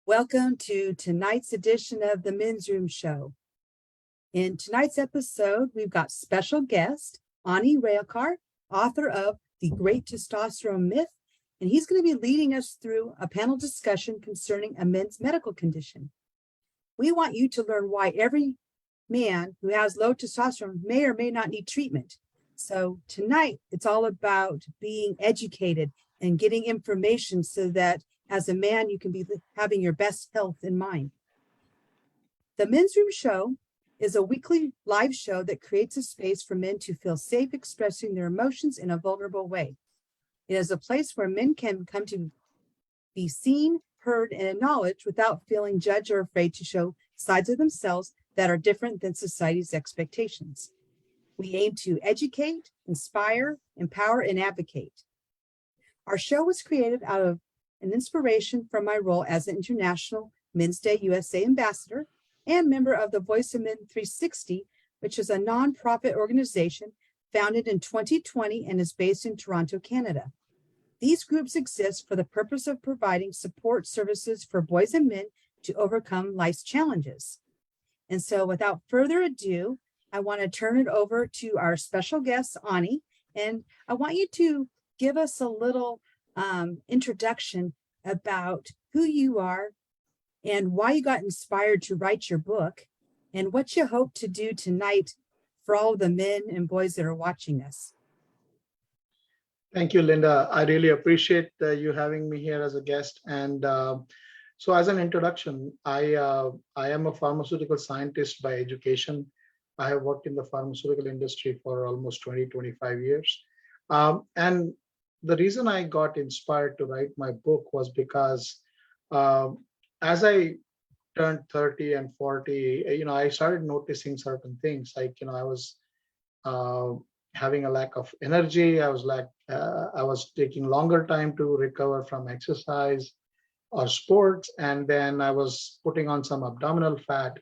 Welcome to tonight's edition of the Men's Room Show. In tonight's episode, we've got special guest, Ani Railkar, author of The Great Testosterone Myth, and he's going to be leading us through a panel discussion concerning a men's medical condition. We want you to learn why every man who has low testosterone may or may not need treatment. So tonight, it's all about being educated and getting information so that as a man, you can be having your best health in mind. The Men's Room Show is a weekly live show that creates a space for men to feel safe expressing their emotions in a vulnerable way. It is a place where men can come to be seen, heard, and acknowledged without feeling judged or afraid to show sides of themselves that are different than society's expectations. We aim to educate, inspire, empower, and advocate. Our show was created out of an inspiration from my role as an International Men's Day USA ambassador and member of the Voice of Men 360, which is a nonprofit organization founded in 2020 and is based in Toronto, Canada. These groups exist for the purpose of providing support services for boys and men to overcome life's challenges. And so without further ado, I want to turn it over to our special guest, Ani, and I want you to give us a little introduction about who you are and why you got inspired to write your book and what you hope to do tonight for all the men and boys that are watching us. Thank you, Linda. I really appreciate you having me here as a guest. And so as an introduction, I am a pharmaceutical scientist by education. I have worked in the pharmaceutical industry for almost 25 years. And the reason I got inspired to write my book was because as I turned 30 and 40, I started noticing certain things. Like, I was having a lack of energy. I was taking longer time to recover from exercise or sports. And then I was putting on some abdominal fat.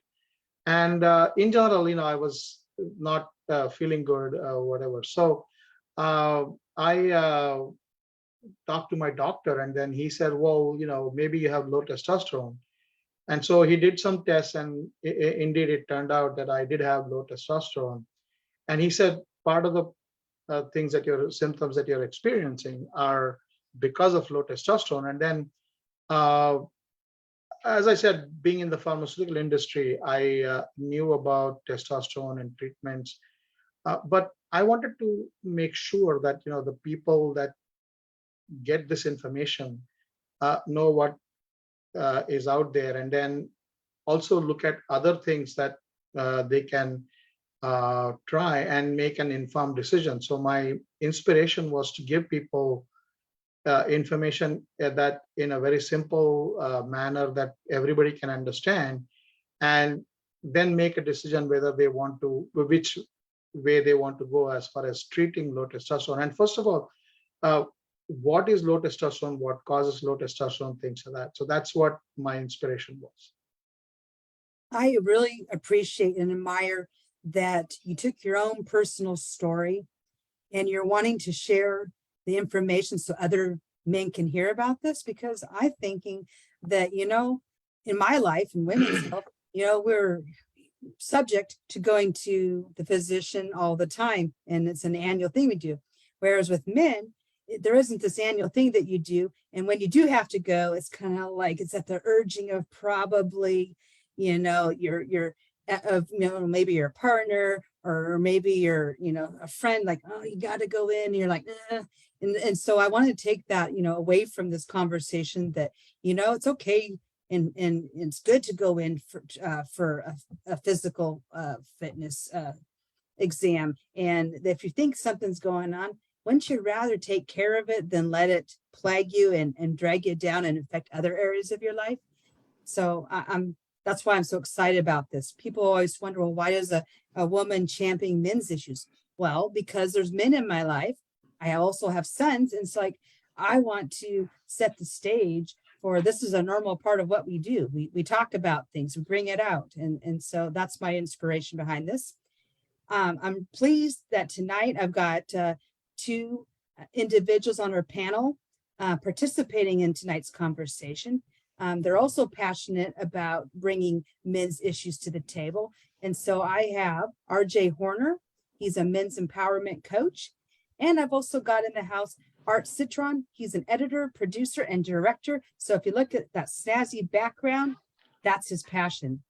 And in general, I was not feeling good, whatever. So I talked to my doctor, and then he said, well, maybe you have low testosterone. And so he did some tests, and indeed it turned out that I did have low testosterone. And he said, part of the symptoms that you're experiencing are because of low testosterone. And then, as I said, being in the pharmaceutical industry, I knew about testosterone and treatments, but I wanted to make sure that the people that get this information know what is out there, and then also look at other things that they can try and make an informed decision. So my inspiration was to give people information that in a very simple manner that everybody can understand, and then make a decision which way they want to go as far as treating low testosterone. And first of all, what is low testosterone, what causes low testosterone, things like that. So that's what my inspiration was. I really appreciate and admire that you took your own personal story and you're wanting to share the information so other men can hear about this, because I'm thinking that, in my life and women's health, we're subject to going to the physician all the time, and it's an annual thing we do. Whereas with men, there isn't this annual thing that you do. And when you do have to go, it's kind of like it's at the urging of probably, maybe your partner, or maybe your, a friend, like, oh, you got to go in. And you're like, eh. And so I want to take that, away from this conversation that, it's okay. And it's good to go in for a physical fitness exam. And if you think something's going on, wouldn't you rather take care of it than let it plague you and drag you down and affect other areas of your life? So that's why I'm so excited about this. People always wonder, well, why does a woman champion men's issues? Well, because there's men in my life. I also have sons. And it's like, I want to set the stage for this is a normal part of what we do. We talk about things, we bring it out. And so that's my inspiration behind this. I'm pleased that tonight I've got two individuals on our panel participating in tonight's conversation. They're also passionate about bringing men's issues to the table. And so I have RJ Horner. He's a men's empowerment coach. And I've also got in the house Art Citron. He's an editor, producer, and director. So if you look at that snazzy background, that's his passion.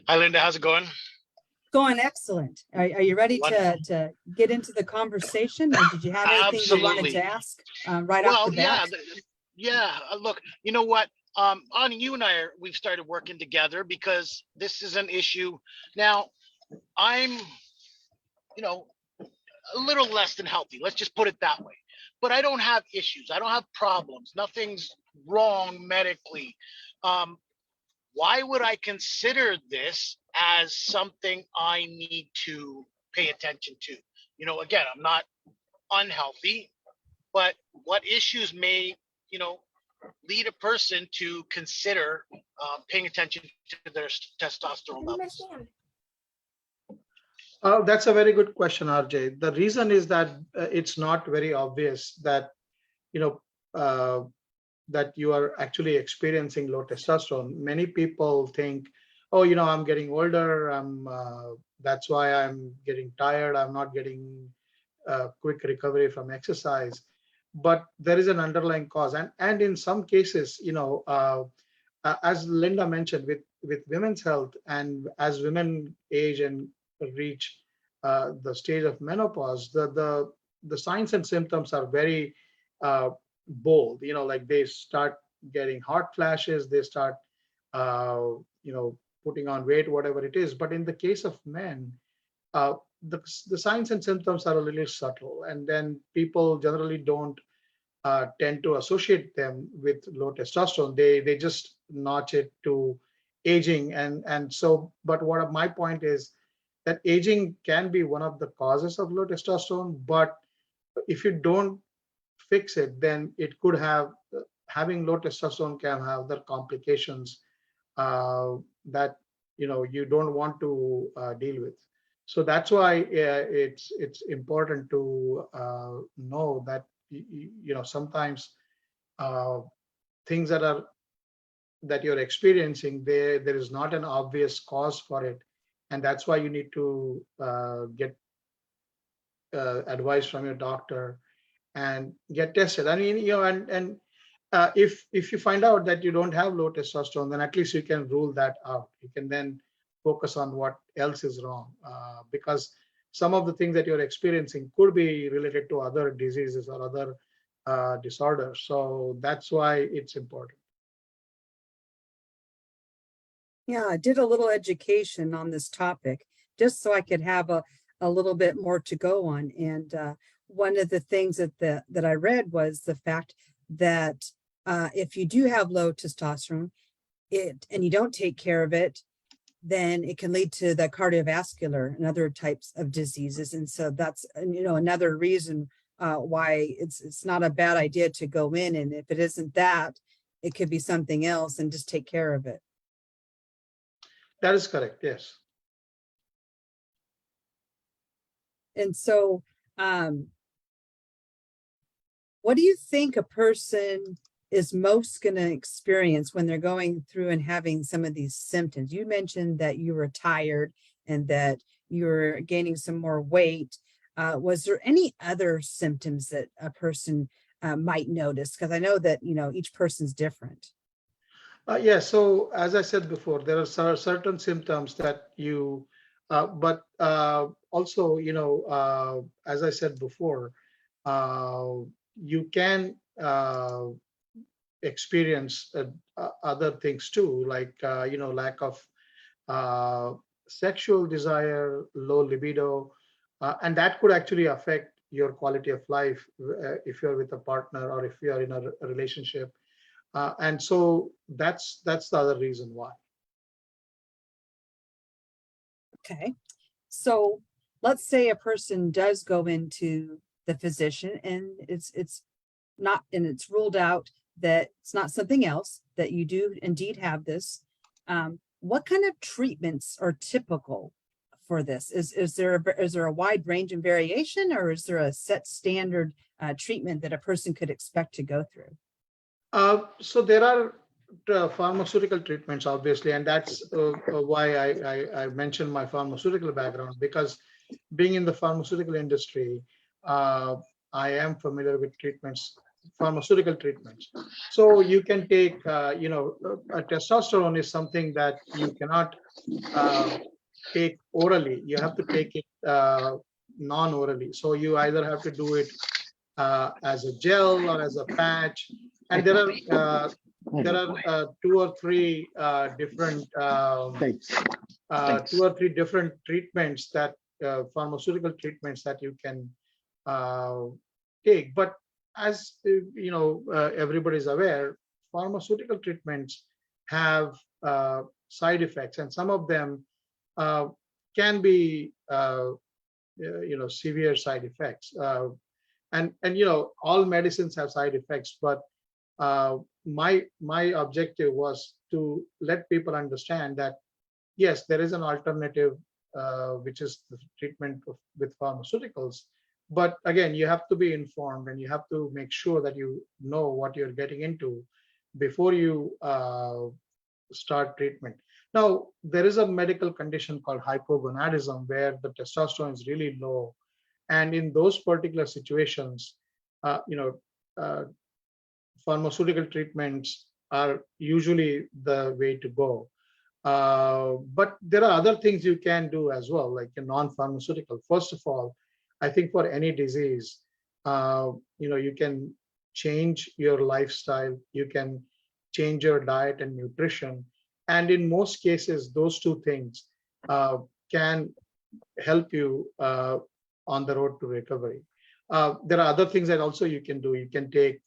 Hi, Linda. How's it going? Going excellent. Are you ready to get into the conversation, or did you have anything you wanted to ask right off the bat? Yeah. Look, you know what? Ani, you and we've started working together because this is an issue. Now, I'm, a little less than healthy. Let's just put it that way. But I don't have issues. I don't have problems. Nothing's wrong medically. Why would I consider this as something I need to pay attention to? Again, I'm not unhealthy, but what issues may, lead a person to consider paying attention to their testosterone levels? That's a very good question, RJ. The reason is that it's not very obvious that, that you are actually experiencing low testosterone. Many people think, oh, I'm getting older. That's why I'm getting tired. I'm not getting quick recovery from exercise. But there is an underlying cause, and in some cases, as Linda mentioned, with women's health, and as women age and reach the stage of menopause, the signs and symptoms are very bold. Like they start getting hot flashes, they start putting on weight, whatever it is. But in the case of men, the signs and symptoms are a little subtle, and then people generally don't tend to associate them with low testosterone. They just notch it to aging, and so. But what my point is that aging can be one of the causes of low testosterone, but if you don't fix it, then it could have having low testosterone can have other complications that you don't want to deal with. So that's why it's important to know that sometimes things that you're experiencing, there is not an obvious cause for it, and that's why you need to get advice from your doctor and get tested. I mean, and if you find out that you don't have low testosterone, then at least you can rule that out. You can then focus on what else is wrong, because some of the things that you're experiencing could be related to other diseases or other disorders. So that's why it's important. Yeah, I did a little education on this topic just so I could have a little bit more to go on. And one of the things that I read was the fact that if you do have low testosterone, and you don't take care of it, then it can lead to the cardiovascular and other types of diseases. And so that's another reason why it's not a bad idea to go in. And if it isn't that, it could be something else, and just take care of it. That is correct. Yes. And so, what do you think a person is most going to experience when they're going through and having some of these symptoms? You mentioned that you were tired and that you were gaining some more weight. Was there any other symptoms that a person might notice? Because I know that, each person's different. Yeah. So as I said before, there are certain symptoms that you, but also, as I said before, you can experience other things too, like lack of sexual desire, low libido, and that could actually affect your quality of life if you're with a partner or if you are in a relationship, and so that's the other reason why. Okay, so let's say a person does go into the physician and it's not, and it's ruled out that it's not something else, that you do indeed have this. What kind of treatments are typical for this? Is there a wide range and variation, or is there a set standard treatment that a person could expect to go through? So there are pharmaceutical treatments, obviously, and that's why I mentioned my pharmaceutical background, because being in the pharmaceutical industry, uh, I am familiar with treatments, pharmaceutical treatments. So you can take, testosterone is something that you cannot uh, take orally. You have to take it non-orally. So you either have to do it as a gel or as a patch. And there are two or three different treatments that pharmaceutical treatments that you can uh, take. But as everybody's aware, pharmaceutical treatments have side effects, and some of them uh, can be severe side effects. And all medicines have side effects, but my objective was to let people understand that yes, there is an alternative, which is the treatment with pharmaceuticals. But again, you have to be informed, and you have to make sure that you know what you're getting into before you start treatment. Now, there is a medical condition called hypogonadism where the testosterone is really low, and in those particular situations, uh, you know, uh, pharmaceutical treatments are usually the way to go. But there are other things you can do as well, like a non-pharmaceutical. First of all, I think for any disease, you can change your lifestyle, you can change your diet and nutrition, and in most cases, those two things can help you on the road to recovery. There are other things that also you can do. You can take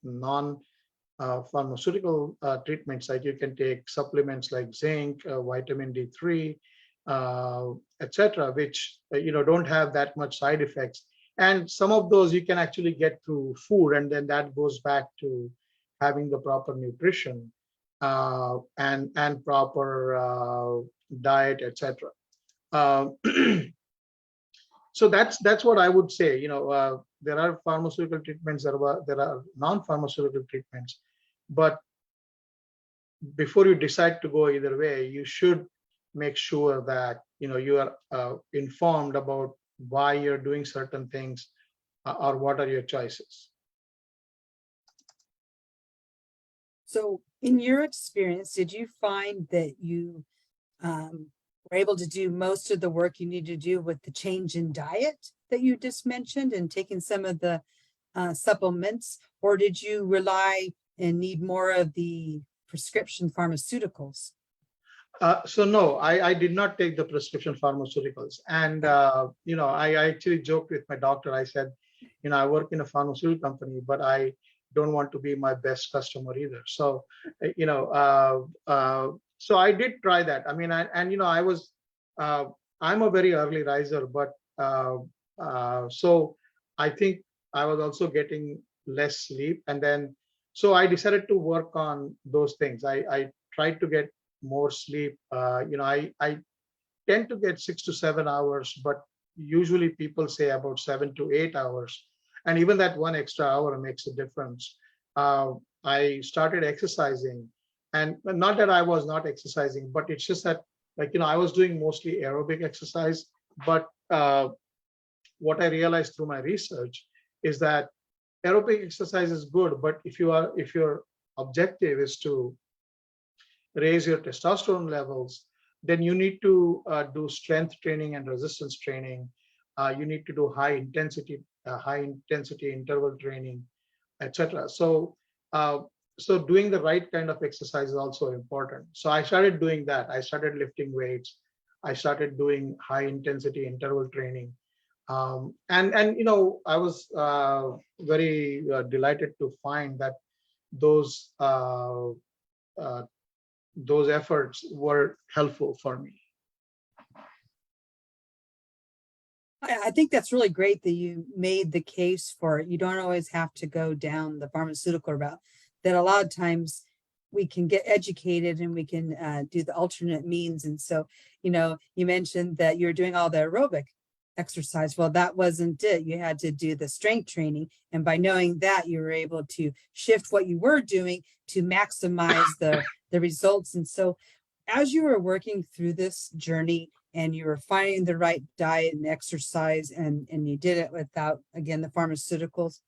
non pharmaceutical treatments, like you can take supplements like zinc, vitamin D3, etc., which don't have that much side effects. And some of those you can actually get through food, and then that goes back to having the proper nutrition and proper diet, etc. Uh, so that's what I would say. There are pharmaceutical treatments, there are non-pharmaceutical treatments, but before you decide to go either way, you should make sure that you are informed about why you're doing certain things, or what are your choices. So in your experience, did you find that you were able to do most of the work you need to do with the change in diet that you just mentioned and taking some of the supplements, or did you rely and need more of the prescription pharmaceuticals? So no, I did not take the prescription pharmaceuticals. And, I actually joked with my doctor. I said, I work in a pharmaceutical company, but I don't want to be my best customer either. So, so I did try that. I mean, I'm a very early riser, but so I think I was also getting less sleep. And then, so I decided to work on those things. I tried to get more sleep. I tend to get 6 to 7 hours, but usually people say about 7 to 8 hours. And even that one extra hour makes a difference. I started exercising, and not that I was not exercising, but it's just that, I was doing mostly aerobic exercise. But what I realized through my research is that aerobic exercise is good, but if your objective is to raise your testosterone levels, then you need to do strength training and resistance training. You need to do high intensity interval training, etc. So doing the right kind of exercise is also important. So I started doing that. I started lifting weights. I started doing high intensity interval training. And I was very delighted to find that those uh, those efforts were helpful for me. I think that's really great that you made the case for it. You don't always have to go down the pharmaceutical route. That a lot of times we can get educated and we can do the alternate means. And so, you mentioned that you're doing all the aerobic exercise. Well, that wasn't it. You had to do the strength training. And by knowing that, you were able to shift what you were doing to maximize the results. And so as you were working through this journey and you were finding the right diet and exercise, and you did it without, again, the pharmaceuticals,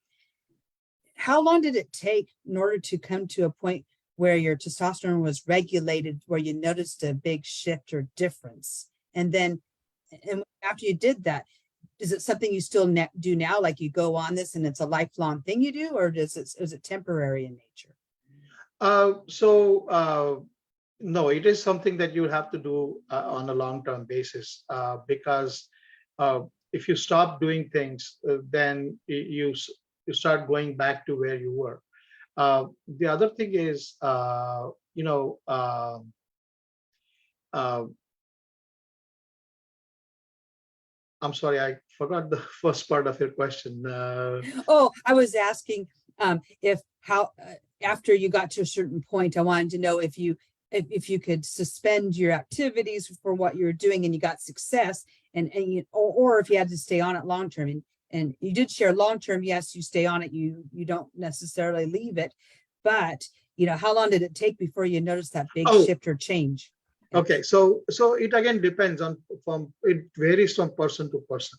how long did it take in order to come to a point where your testosterone was regulated, where you noticed a big shift or difference? And then, and after you did that, is it something you still do now? Like you go on this and it's a lifelong thing you do, or is it temporary in nature? No, it is something that you have to do on a long-term basis, because if you stop doing things, then you start going back to where you were. The other thing is, I'm sorry, I forgot the first part of your question. Oh, I was asking if how after you got to a certain point, I wanted to know if you could suspend your activities for what you're doing and you got success, and you, or if you had to stay on it long term. And you did share long term. Yes, you stay on it. You don't necessarily leave it, but how long did it take before you noticed that big shift or change? Okay, so it again depends on it varies from person to person.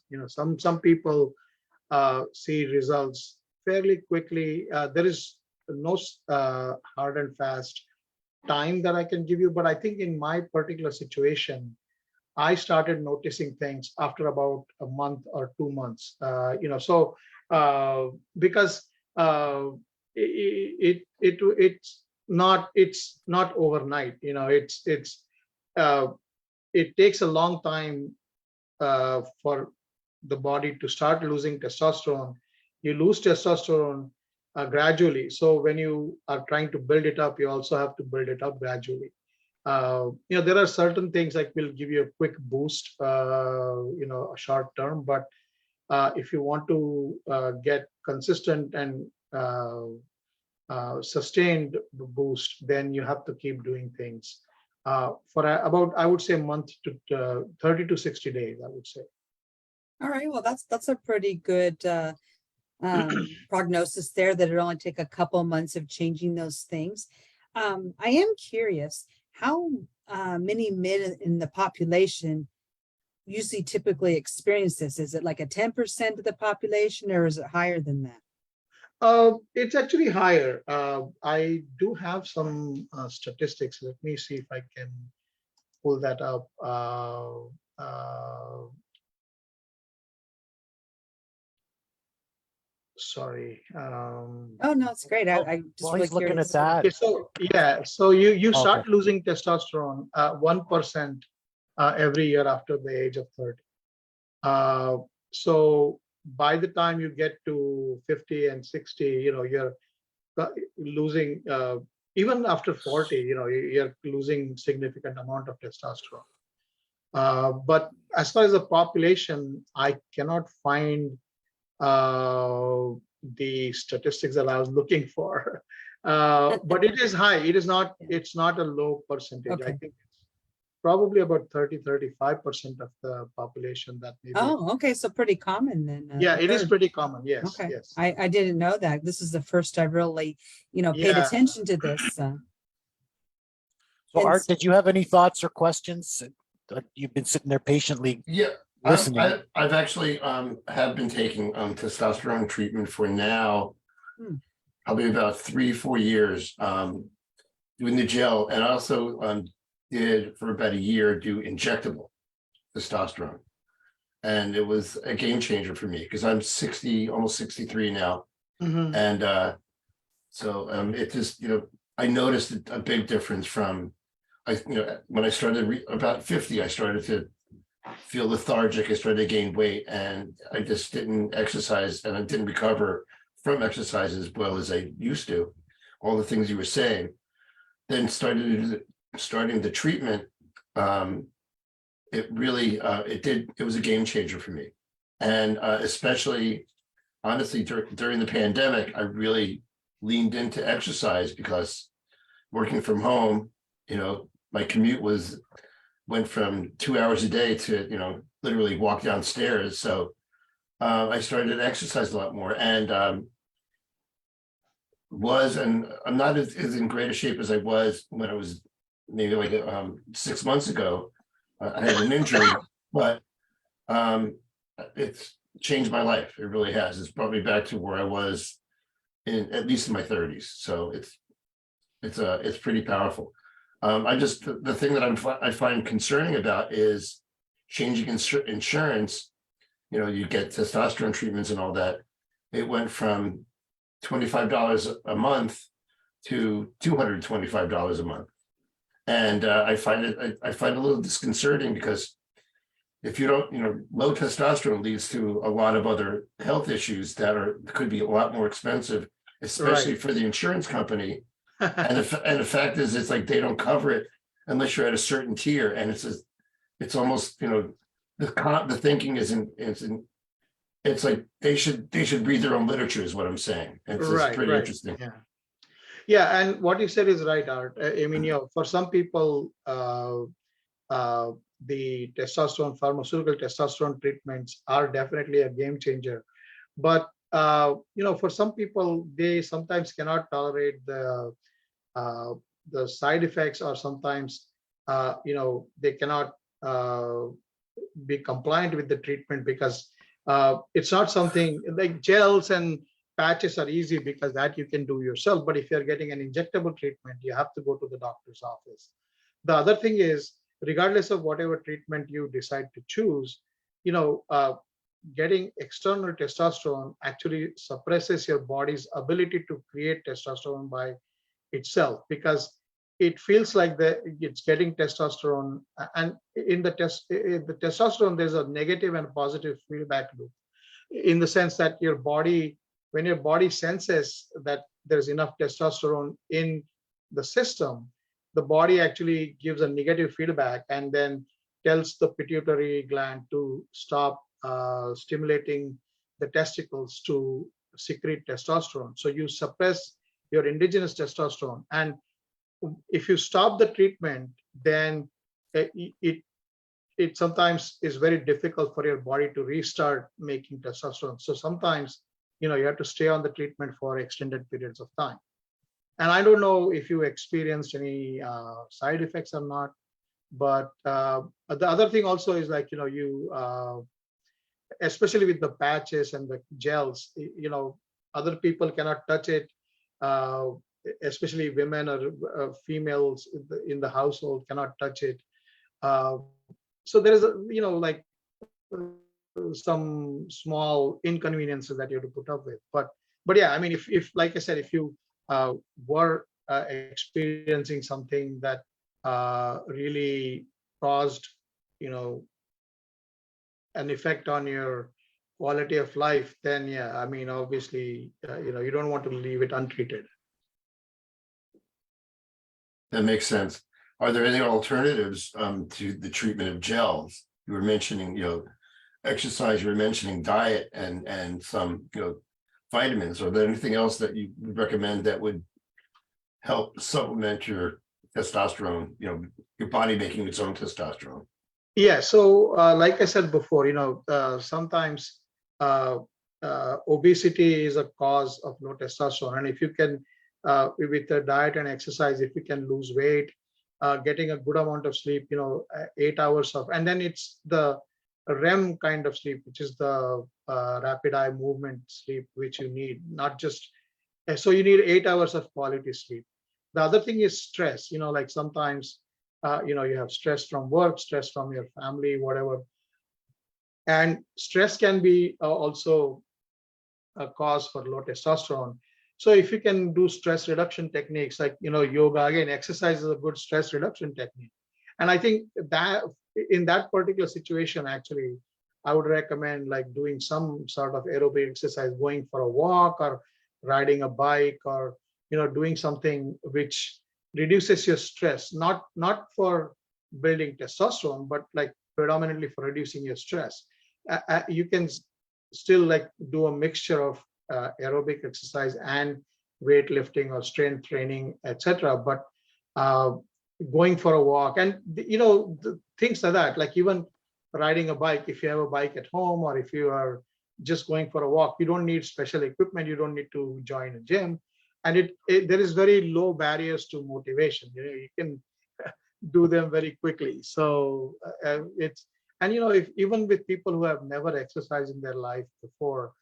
Some people see results fairly quickly. There is no hard and fast time that I can give you, but I think in my particular situation, I started noticing things after about a month or 2 months. Because it's not overnight. It takes a long time for the body to start losing testosterone. You lose testosterone gradually. So when you are trying to build it up, you also have to build it up gradually. There are certain things like will give you a quick boost, a short term, but if you want to get consistent and sustained boost, then you have to keep doing things for about, I would say, a month to 30 to 60 days, I would say. All right, well, that's a pretty good prognosis there, that it only take a couple months of changing those things. I am curious, how many men in the population usually typically experience this? Is it like a 10% of the population, or is it higher than that? It's actually higher. I do have some statistics. Let me see if I can pull that up. Sorry. Oh no, it's great. I just While really he's looking curious. at that, So you start Okay. losing testosterone 1% every year after the age of 30. So by the time you get to 50 and 60, you're losing, even after 40, you're losing significant amount of testosterone. But as far as the population, I cannot find the statistics that I was looking for. But it is high. It's not a low percentage. Okay. I think it's probably about 30-35% of the population that may be. Oh, okay, so pretty common then. Yeah, a it is third. pretty common. Yes. Okay, Yes. I didn't know that. This is the first I really, paid Yeah. attention to this. So And Art, did you have any thoughts or questions? You've been sitting there patiently Yeah, listening. I've actually have been taking testosterone treatment for now Hmm. probably about 3-4 years, doing the gel, and also did for about a year do injectable testosterone, and it was a game changer for me because I'm 60, almost 63 now, Mhm. and so it just I noticed a big difference from when I started about 50, I started to feel lethargic. I started to gain weight, and I just didn't exercise, and I didn't recover from exercise as well as I used to. All the things you were saying. Then starting the treatment, it really it was a game changer for me, and especially honestly during the pandemic, I really leaned into exercise because working from home, my commute went from 2 hours a day to literally walk downstairs. So I started to exercise a lot more, and I'm not as in great a shape as I was when I was maybe like 6 months ago. I had an injury, but it's changed my life. It really has. It's brought me back to where I was in at least in my 30s. So it's pretty powerful. The thing that I find concerning about is changing insurance. You know, you get testosterone treatments and all that. It went from $25 a month to $225 a month, and I find it a little disconcerting, because if you don't, low testosterone leads to a lot of other health issues that could be a lot more expensive, especially Right. for the insurance company. And the fact is, it's like they don't cover it unless you're at a certain tier, and it's almost, the thinking it's like they should read their own literature, is what I'm saying. It's Right, pretty right. interesting. Yeah, and what you said is right, Art. I mean, for some people, the pharmaceutical testosterone treatments are definitely a game changer. But for some people, they sometimes cannot tolerate the side effects, or sometimes they cannot be compliant with the treatment, because it's not something like gels and patches are easy, because that you can do yourself. But if you're getting an injectable treatment, you have to go to the doctor's office. The other thing is, regardless of whatever treatment you decide to choose, getting external testosterone actually suppresses your body's ability to create testosterone by itself, because it feels like it's getting testosterone. And in the testosterone, there's a negative and positive feedback loop, in the sense that when your body senses that there's enough testosterone in the system, the body actually gives a negative feedback and then tells the pituitary gland to stop stimulating the testicles to secrete testosterone. So you suppress your indigenous testosterone. And if you stop the treatment, then it sometimes is very difficult for your body to restart making testosterone. So sometimes, you have to stay on the treatment for extended periods of time. And I don't know if you experienced any side effects or not, but the other thing also is, like, especially with the patches and the gels, other people cannot touch it, especially women or females in the household cannot touch it. So there is some small inconveniences that you have to put up with. But yeah, I mean, if like I said, if you were experiencing something that really caused an effect on your quality of life, then yeah, I mean, obviously, you don't want to leave it untreated. That makes sense. Are there any alternatives to the treatment of gels? You were mentioning, exercise, you were mentioning diet and some, vitamins. Are there anything else that you would recommend that would help supplement your testosterone, your body making its own testosterone? Yeah, so like I said before, sometimes obesity is a cause of low testosterone. And if you can, with the diet and exercise, if you can lose weight, getting a good amount of sleep, 8 hours of, and then it's the REM kind of sleep, which is the rapid eye movement sleep, which you need, not just, so you need 8 hours of quality sleep. The other thing is stress, like sometimes, you have stress from work, stress from your family, whatever. And stress can be also a cause for low testosterone. So if you can do stress reduction techniques like, yoga, again, exercise is a good stress reduction technique. And I think that in that particular situation, actually, I would recommend like doing some sort of aerobic exercise, going for a walk or riding a bike, or, doing something which reduces your stress, not for building testosterone, but like predominantly for reducing your stress. You can still like do a mixture of aerobic exercise and weightlifting or strength training, etc. But going for a walk and the things like that, like even riding a bike, if you have a bike at home, or if you are just going for a walk, you don't need special equipment. You don't need to join a gym. And there is very low barriers to motivation. You can do them very quickly. So it's, and if even with people who have never exercised in their life before,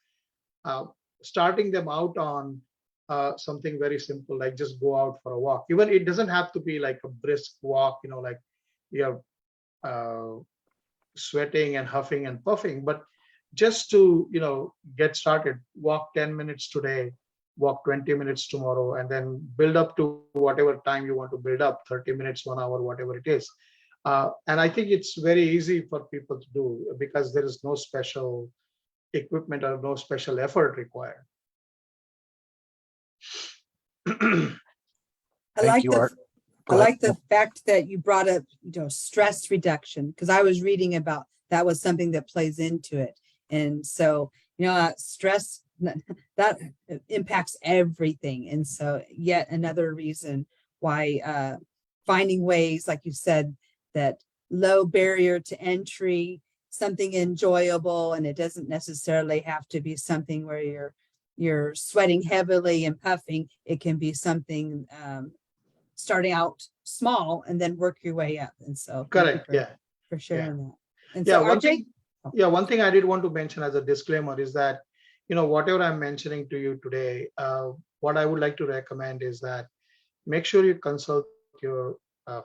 uh, starting them out on something very simple, like just go out for a walk. Even it doesn't have to be like a brisk walk, like you're sweating and huffing and puffing, but just to get started, walk 10 minutes today, walk 20 minutes tomorrow, and then build up to whatever time you want to build up, 30 minutes, 1 hour, whatever it is. And I think it's very easy for people to do because there is no special equipment or no special effort required. I Thank like you, the Art. I Go ahead. like the fact that you brought up, stress reduction, because I was reading about that was something that plays into it. And so, stress that impacts everything. And so yet another reason why finding ways, like you said, that low barrier to entry, something enjoyable, and it doesn't necessarily have to be something where you're sweating heavily and puffing. It can be something starting out small and then work your way up. And so thank you Correct. Yeah. for sharing that. And Yeah. so One RJ, thing. Yeah. One thing I did want to mention as a disclaimer is that, whatever I'm mentioning to you today, what I would like to recommend is that make sure you consult your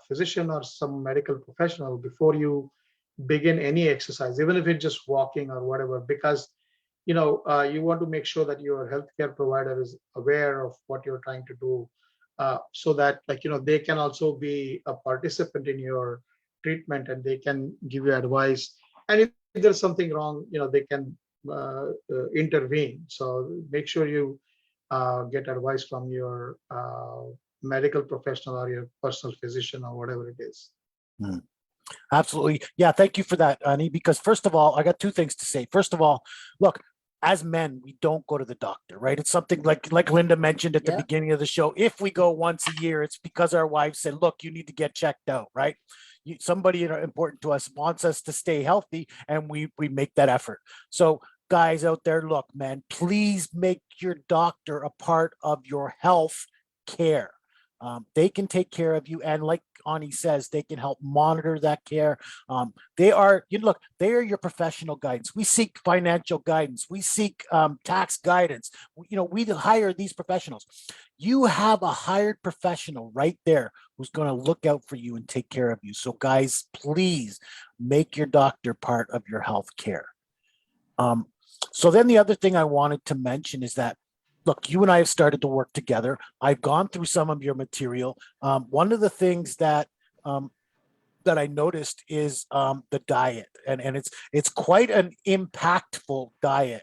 physician or some medical professional before you begin any exercise, even if it's just walking or whatever, because you want to make sure that your healthcare provider is aware of what you're trying to do, so that they can also be a participant in your treatment and they can give you advice. And if there's something wrong, they can intervene. So make sure you get advice from your medical professional or your personal physician or whatever it is. Absolutely. Yeah. Thank you for that, Ani, because first of all, I got two things to say. First of all, look, as men, we don't go to the doctor, right? It's something like Linda mentioned at the beginning of the show. If we go once a year, it's because our wives said, look, you need to get checked out, right? Somebody important to us wants us to stay healthy, and we make that effort. So guys out there, look, man, please make your doctor a part of your health care. They can take care of you, and like Ani says, they can help monitor that care. They are your professional guidance. We seek financial guidance. We seek tax guidance. We hire these professionals. You have a hired professional right there who's going to look out for you and take care of you. So guys, please make your doctor part of your health care. So then the other thing I wanted to mention is that, look, you and I have started to work together. I've gone through some of your material. One of the things that I noticed is the diet, and it's quite an impactful diet.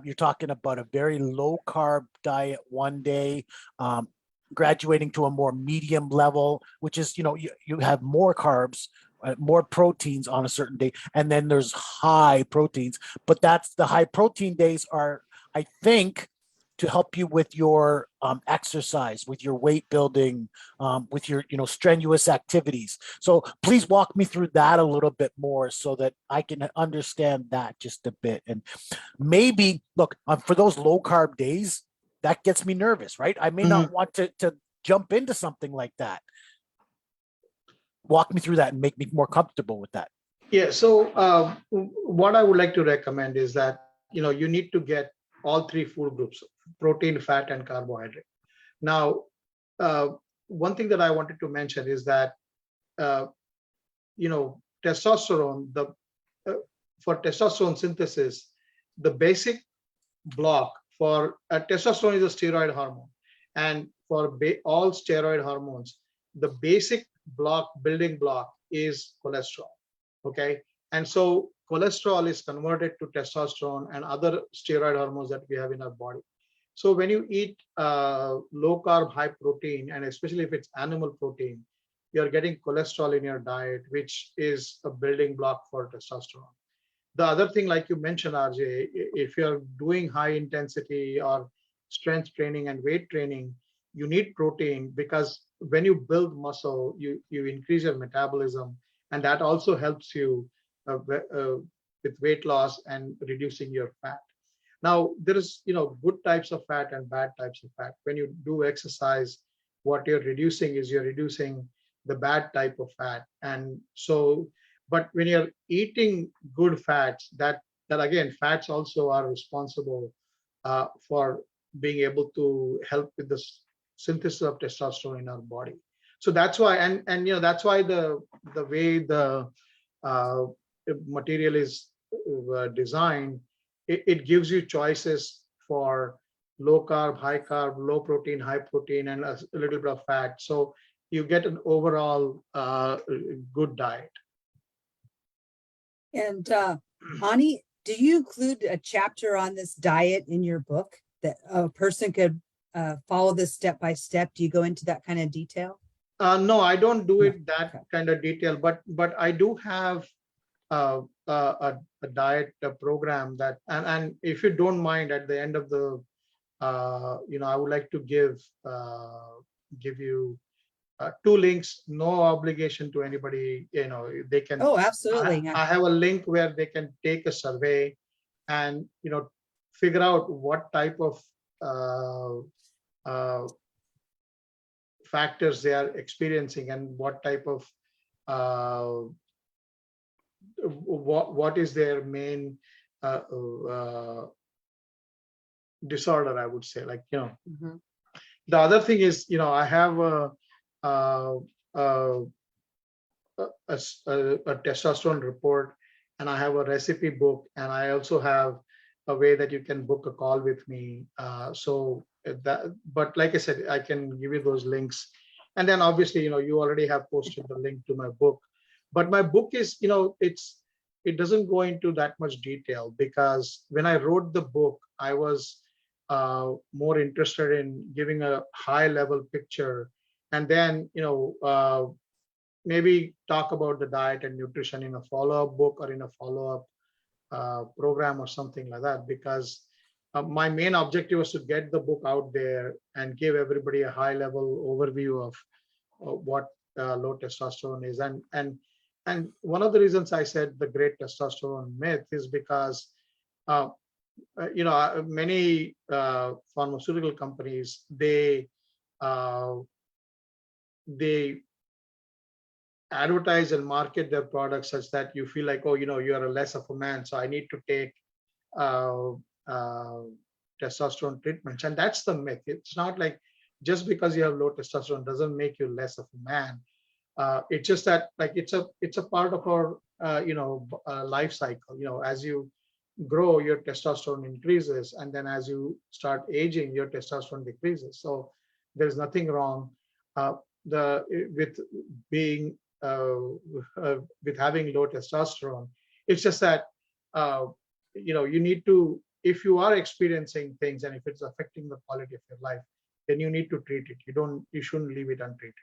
You're talking about a very low carb diet one day, graduating to a more medium level, which is you have more carbs, more proteins on a certain day, and then there's high proteins. But that's the high protein days are, I think, to help you with your exercise, with your weight building, with your strenuous activities. So please walk me through that a little bit more so that I can understand that just a bit. And maybe look, for those low carb days, that gets me nervous, right? I may not want to jump into something like that. Walk me through that and make me more comfortable with that. Yeah. So what I would like to recommend is that you need to get all three food groups: protein, fat, and carbohydrate. Now, one thing that I wanted to mention is that testosterone, for testosterone synthesis, the basic block for testosterone is a steroid hormone, and for all steroid hormones, the basic building block is cholesterol. Okay, and so cholesterol is converted to testosterone and other steroid hormones that we have in our body. So when you eat low carb, high protein, and especially if it's animal protein, you're getting cholesterol in your diet, which is a building block for testosterone. The other thing, like you mentioned, RJ, if you're doing high intensity or strength training and weight training, you need protein, because when you build muscle, you increase your metabolism, and that also helps you with weight loss and reducing your fat. Now, there is, good types of fat and bad types of fat. When you do exercise, what you're reducing the bad type of fat. And so, but when you're eating good fats, that again, fats also are responsible for being able to help with the synthesis of testosterone in our body. So that's why, and that's why the way the uh, material is designed, it gives you choices for low carb, high carb, low protein, high protein, and a little bit of fat. So you get an overall good diet. And Ani, do you include a chapter on this diet in your book that a person could follow this step by step? Do you go into that kind of detail? No, I don't do No. it that Okay. kind of detail, but I do have a diet program that, and if you don't mind, at the end of the, I would like to give you two links, no obligation to anybody. They can. Oh, absolutely. I have a link where they can take a survey and figure out what type of uh, factors they are experiencing and what type of what is their main uh, uh, disorder, I would say. Like, Mhm. the other thing is, I have a, a, a testosterone report, and I have a recipe book, and I also have a way that you can book a call with me. But like I said, I can give you those links. And then obviously, you already have posted the link to my book. But my book is, it doesn't go into that much detail, because when I wrote the book, I was more interested in giving a high level picture, and then maybe talk about the diet and nutrition in a follow-up book or in a follow-up program or something like that, because my main objective was to get the book out there and give everybody a high level overview of what low testosterone is. And one of the reasons I said the great testosterone myth is because uh, many pharmaceutical companies, uh, they advertise and market their products such that you feel like, oh, you are a less of a man, so I need to take uh, uh, testosterone treatments. And that's the myth. It's not like just because you have low testosterone doesn't make you less of a man. It's just that, like, it's a part of our life cycle. As you grow, your testosterone increases, and then as you start aging, your testosterone decreases. So there's nothing wrong the with being with having low testosterone. It's just that you need to, if you are experiencing things and if it's affecting the quality of your life, then you need to treat it. You shouldn't leave it untreated.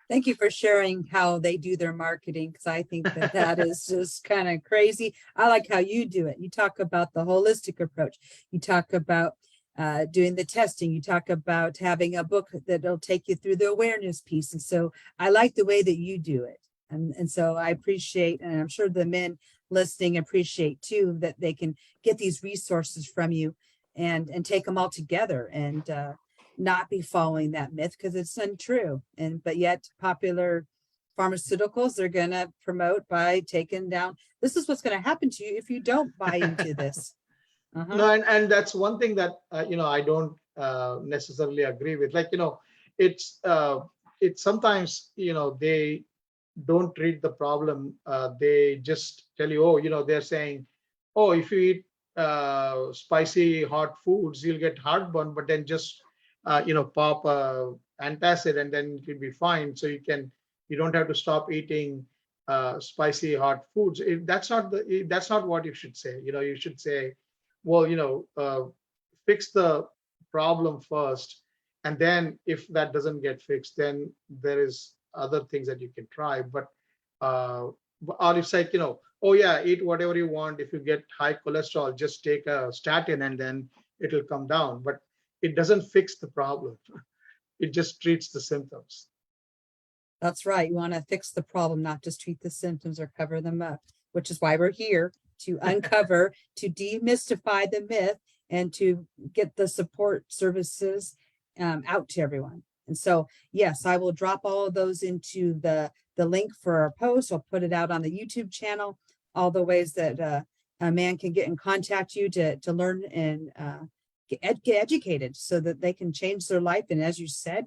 Thank you for sharing how they do their marketing, because I think that is just kind of crazy. I like how you do it. You talk about the holistic approach. You talk about doing the testing. You talk about having a book that'll take you through the awareness piece. And so I like the way that you do it. And so I appreciate, and I'm sure the men listening appreciate too, that they can get these resources from you and take them all together and not be following that myth, because it's untrue. But yet popular pharmaceuticals, they're going to promote by taking down, this is what's going to happen to you if you don't buy into this. No, and that's one thing that I don't necessarily agree with. Like, it's sometimes they don't treat the problem. They just tell you, oh, they're saying, oh, if you eat spicy hot foods, you'll get heartburn, but then just pop antacid and then it will be fine. So you don't have to stop eating spicy hot foods. That's not what you should say. You should say, well, fix the problem first, and then if that doesn't get fixed, then there is other things that you can try. But or it's like, oh yeah, eat whatever you want. If you get high cholesterol, just take a statin and then it'll come down. But it doesn't fix the problem. It just treats the symptoms. That's right. You want to fix the problem, not just treat the symptoms or cover them up, which is why we're here to uncover, to demystify the myth and to get the support services out to everyone. And so, yes, I will drop all of those into the link for our post. I'll put it out on the YouTube channel, all the ways that a man can get in contact you to learn and get educated so that they can change their life. And as you said,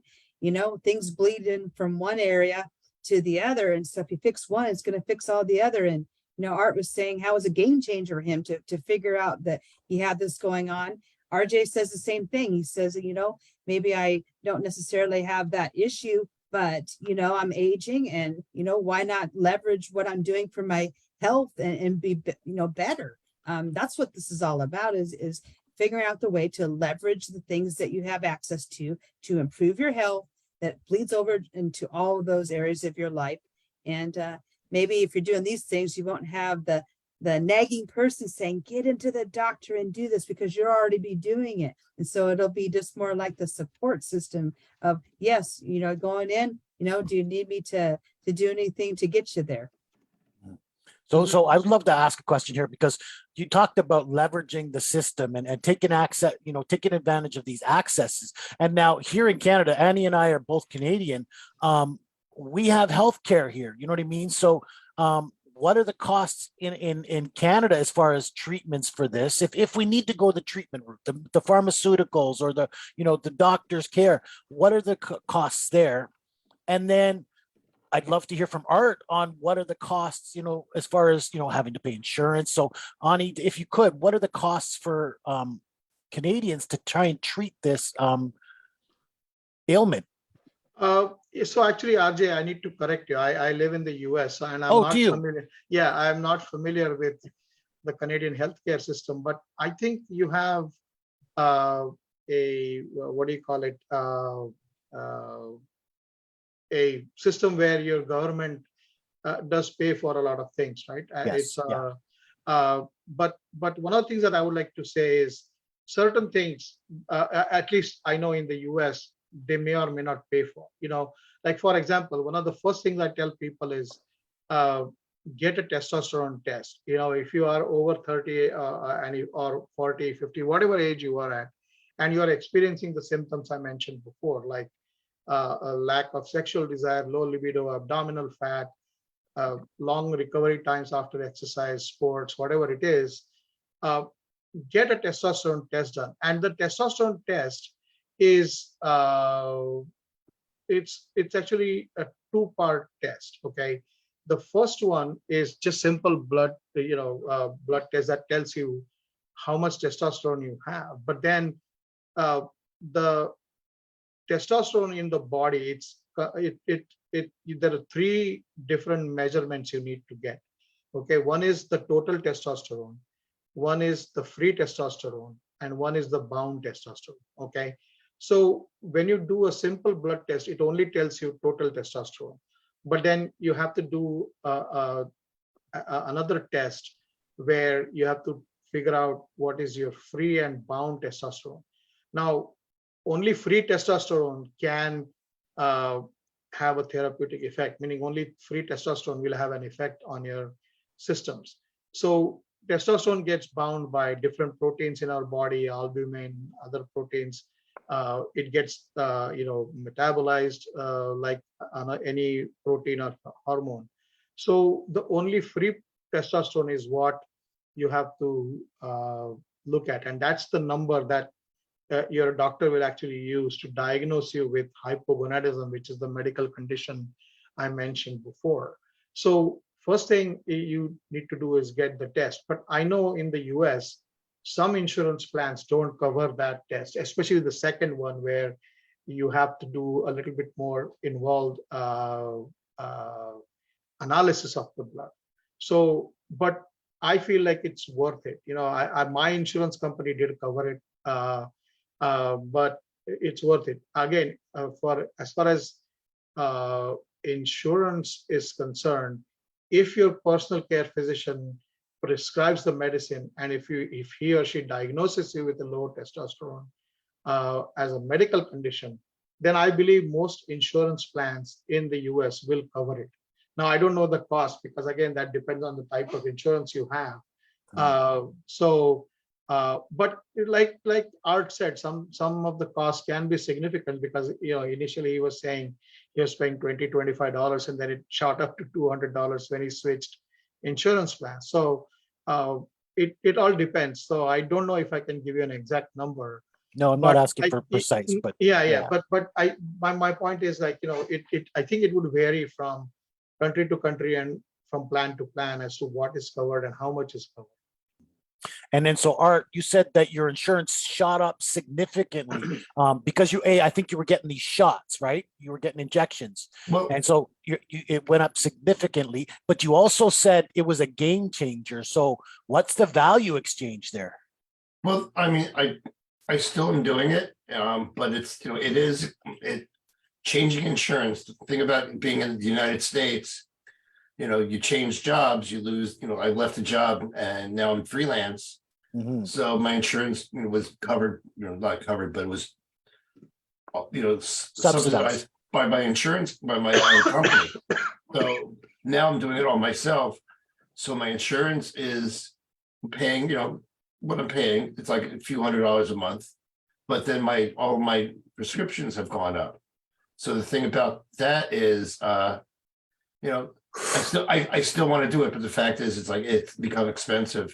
things bleed in from one area to the other. And so if you fix one, it's going to fix all the other. And, Art was saying how it was a game changer for him to figure out that he had this going on. RJ says the same thing. He says, maybe I don't necessarily have that issue, but, I'm aging and, why not leverage what I'm doing for my health and be, better. That's what this is all about is figuring out the way to leverage the things that you have access to improve your health that bleeds over into all of those areas of your life. And maybe if you're doing these things, you won't have the nagging person saying, get into the doctor and do this because you'll already be doing it. And so it'll be just more like the support system of, yes, going in, do you need me to do anything to get you there? So I would love to ask a question here because you talked about leveraging the system and taking access, taking advantage of these accesses. And now here in Canada, Annie and I are both Canadian. We have healthcare here. You know what I mean? So what are the costs in Canada as far as treatments for this? If we need to go the treatment route, the pharmaceuticals or the doctor's care, what are the costs there? And then I'd love to hear from Art on what are the costs, as far as, having to pay insurance. So Ani, if you could, what are the costs for Canadians to try and treat this ailment? So actually, RJ, I need to correct you. I live in the US and I'm not familiar. Yeah, I'm not familiar with the Canadian healthcare system, but I think you have what do you call it? A system where your government does pay for a lot of things, right? Yes, But one of the things that I would like to say is certain things, at least I know in the US, they may or may not pay for. Like for example, one of the first things I tell people is get a testosterone test. If you are over 30 or 40, 50, whatever age you are at, and you are experiencing the symptoms I mentioned before, like a lack of sexual desire, low libido, abdominal fat, long recovery times after exercise, sports, whatever it is, get a testosterone test done. And the testosterone test is it's actually a two-part test. Okay, the first one is just simple blood blood test that tells you how much testosterone you have. But then the testosterone in the body, there are three different measurements you need to get. Okay, one is the total testosterone, one is the free testosterone, and one is the bound testosterone. Okay, so when you do a simple blood test, it only tells you total testosterone, but then you have to do another test where you have to figure out what is your free and bound testosterone. Now, only free testosterone can have a therapeutic effect, meaning only free testosterone will have an effect on your systems. So testosterone gets bound by different proteins in our body, albumin, other proteins. It gets metabolized like any protein or hormone. So the only free testosterone is what you have to look at, and that's the number that your doctor will actually use to diagnose you with hypogonadism, which is the medical condition I mentioned before. So first thing you need to do is get the test. But I know in the US, some insurance plans don't cover that test, especially the second one where you have to do a little bit more involved analysis of the blood. So, but I feel like it's worth it. My insurance company did cover it, but it's worth it. Again, for as far as insurance is concerned, if your personal care physician prescribes the medicine, and if he or she diagnoses you with a low testosterone as a medical condition, then I believe most insurance plans in the US will cover it. Now, I don't know the cost because again, that depends on the type of insurance you have. But like Art said, some of the costs can be significant because initially he was saying he was paying $25 and then it shot up to $200 when he switched insurance plans. So it all depends. So I don't know if I can give you an exact number. No, I'm not asking for precise, but yeah. But my point is like, I think it would vary from country to country and from plan to plan as to what is covered and how much is covered. And then, so Art, you said that your insurance shot up significantly because I think you were getting these shots, right? You were getting injections. Well, and so it went up significantly, but you also said it was a game changer. So what's the value exchange there? well, I mean, I still am doing it, but it's, changing insurance. The thing about being in the United States, you change jobs, you lose, I left a job and now I'm freelance. Mhm. So my insurance was covered, not covered, but it was, subsidized by my insurance, by my own company. So now I'm doing it all myself. So my insurance is paying, what I'm paying. It's like a few $100s a month, but then all my prescriptions have gone up. So the thing about that is, I still want to do it, but the fact is, it's become expensive,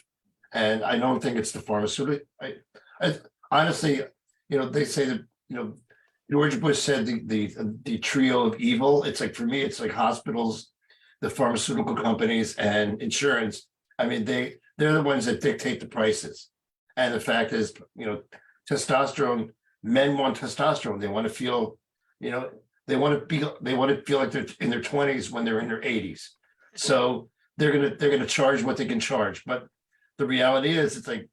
and I don't think it's the pharmaceutical. I honestly, they say that George Bush said the trio of evil. It's like, for me, it's like hospitals, the pharmaceutical companies, and insurance. I mean, they're the ones that dictate the prices, and the fact is, testosterone. Men want testosterone. They want to feel, they want to feel like they're in their 20s when they're in their 80s. So they're gonna charge what they can charge. But the reality is, it's like,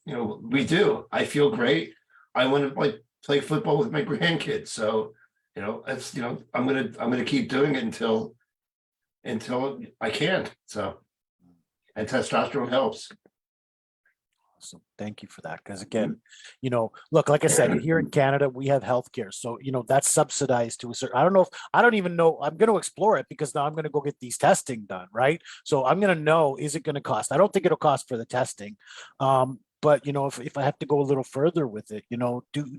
I feel great. I want to play football with my grandkids. So that's I'm gonna keep doing it until I can. So, and testosterone helps. So thank you for that. Because again, look, like I said, here in Canada, we have healthcare. So, that's subsidized to a certain, I don't even know, I'm going to explore it because now I'm going to go get these testing done. Right. So I'm going to know, is it going to cost? I don't think it'll cost for the testing. But if I have to go a little further with it,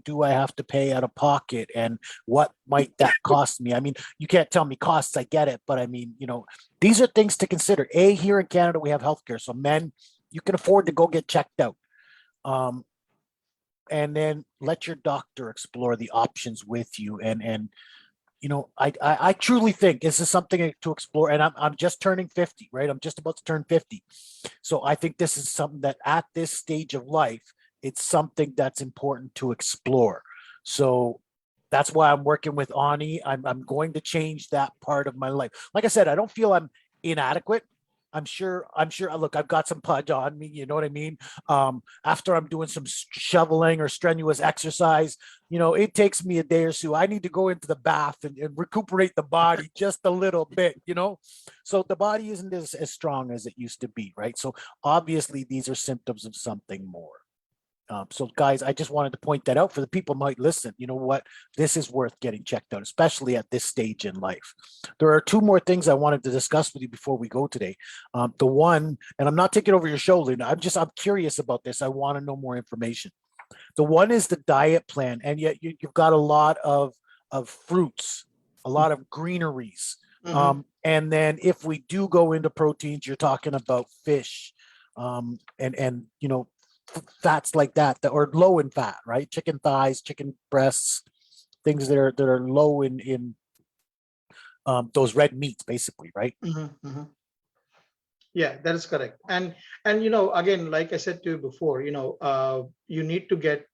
do I have to pay out of pocket, and what might that cost me? I mean, you can't tell me costs, I get it, but I mean, these are things to consider. Here in Canada, we have healthcare. So men, you can afford to go get checked out. And then let your doctor explore the options with you. And I truly think this is something to explore. And I'm just turning 50, right? I'm just about to turn 50. So I think this is something that at this stage of life, it's something that's important to explore. So that's why I'm working with Ani. I'm going to change that part of my life. Like I said, I don't feel I'm inadequate. I'm sure. Look, I've got some pudge on me. You know what I mean? After I'm doing some shoveling or strenuous exercise, it takes me a day or so. I need to go into the bath and recuperate the body just a little bit, So the body isn't as strong as it used to be, right? So obviously these are symptoms of something more. So guys, I just wanted to point that out for the people who might listen. You know what? This is worth getting checked out, especially at this stage in life. There are two more things I wanted to discuss with you before we go today. The one, and I'm not taking over your show, Linda. I'm curious about this. I want to know more information. The one is the diet plan, and yet you've got a lot of fruits, a lot of greeneries. Mhm. And then if we do go into proteins, you're talking about fish, and fats like that or low in fat, right? Chicken thighs, chicken breasts, things that are low in those red meats, basically, right? Mhm, mhm. Yeah, that is correct. And again, like I said to you before, you need to get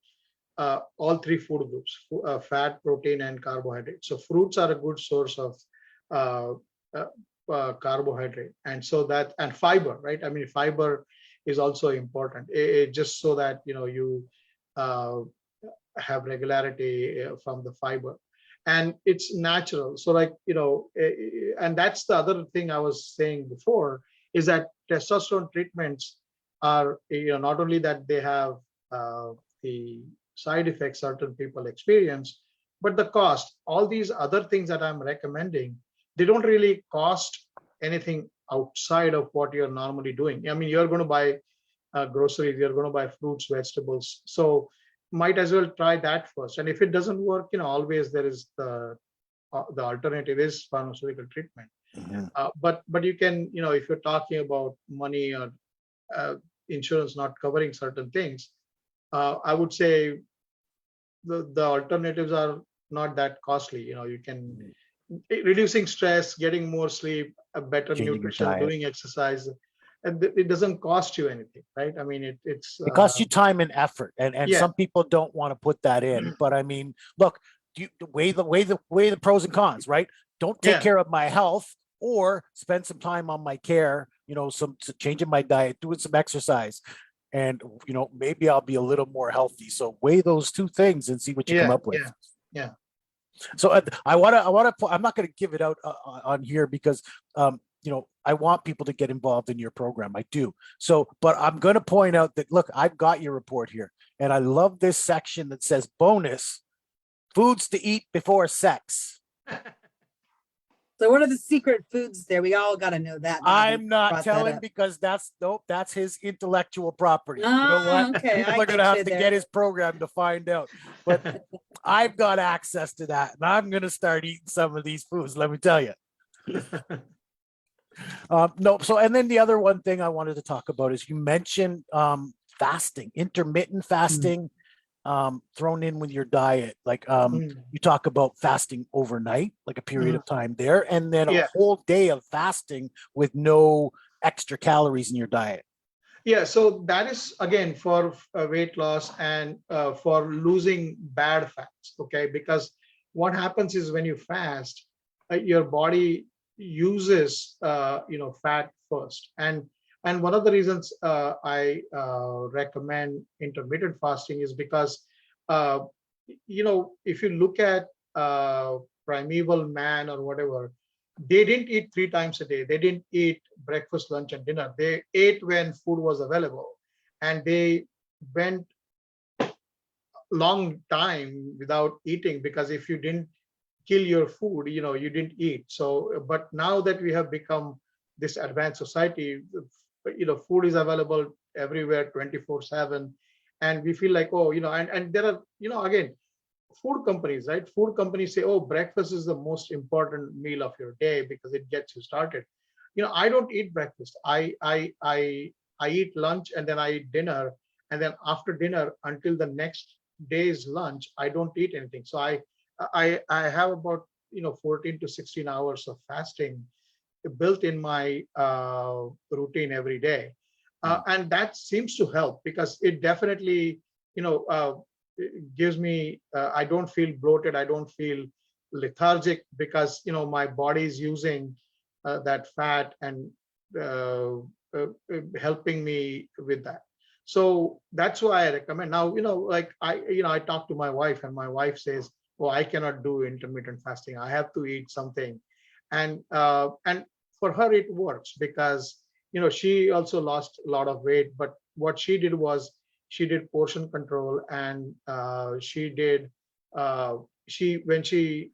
all three food groups: fat, protein, and carbohydrate. So fruits are a good source of uh, carbohydrate, and fiber, right? I mean, fiber is also important. Just so that you uh, have regularity from the fiber, and it's natural. So and that's the other thing I was saying before, is that testosterone treatments are, not only that they have the side effects certain people experience, but the cost, all these other things that I'm recommending, they don't really cost anything outside of what you're normally doing. I mean, you're going to buy groceries, you're going to buy fruits, vegetables. So might as well try that first. And if it doesn't work, always there is the alternative is pharmaceutical treatment. Mhm. But you can, if you're talking about money or insurance not covering certain things, I would say the alternatives are not that costly. You can reducing stress, getting more sleep, a better Changing your nutrition, diet. doing exercise, and it doesn't cost you anything, right? I mean, it's It costs you time and effort, and yeah, some people don't want to put that in. But I mean, look, you weigh the pros and cons, right? Don't take yeah, care of my health, or spend some time on my care. Some changing my diet, doing some exercise, and maybe I'll be a little more healthy. So weigh those two things and see what you come yeah, up with. yeah, yeah. So I want to. I'm not going to give it out on here because I want people to get involved in your program. I do. So, but I'm going to point out that look, I've got your report here, and I love this section that says bonus foods to eat before sex. So what are the secret foods there? We all got to know that. now that I'm you not brought that telling up. because that's his intellectual property. You know what? Okay, People I are going to get have you to there. get his program to find out. But I've got access to that, and I'm going to start eating some of these foods. Let me tell you. No, so and then the other one thing I wanted to talk about is you mentioned fasting, intermittent fasting, thrown in with your diet. Like you talk about fasting overnight, like a period of time there, and then a Yeah. whole day of fasting with no extra calories in your diet. Yeah, so that is again for weight loss and for losing bad fats, okay? Because what happens is when you fast, your body uses fat first, and one of the reasons I recommend intermittent fasting is because uh, if you look at primeval man or whatever, they didn't eat 3 times a day. They didn't eat breakfast, lunch, and dinner. They ate when food was available, and they went long time without eating because if you didn't kill your food, you didn't eat. So, but now that we have become this advanced society, food is available everywhere 24/7, and we feel like, oh, and there are, again, food companies, right? Food companies say, oh, breakfast is the most important meal of your day because it gets you started. I don't eat breakfast. I eat lunch, and then I eat dinner, and then after dinner until the next day's lunch, I don't eat anything. So I have about 14 to 16 hours of fasting built in my routine every day. And that seems to help because it definitely, it gives me, I don't feel bloated. I don't feel lethargic because, my body is using that fat and uh, helping me with that. So that's why I recommend. Now, like I talk to my wife, and my wife says, oh, I cannot do intermittent fasting. I have to eat something. And for her, it works because, she also lost a lot of weight. But what she did was she did portion control, and she did, when she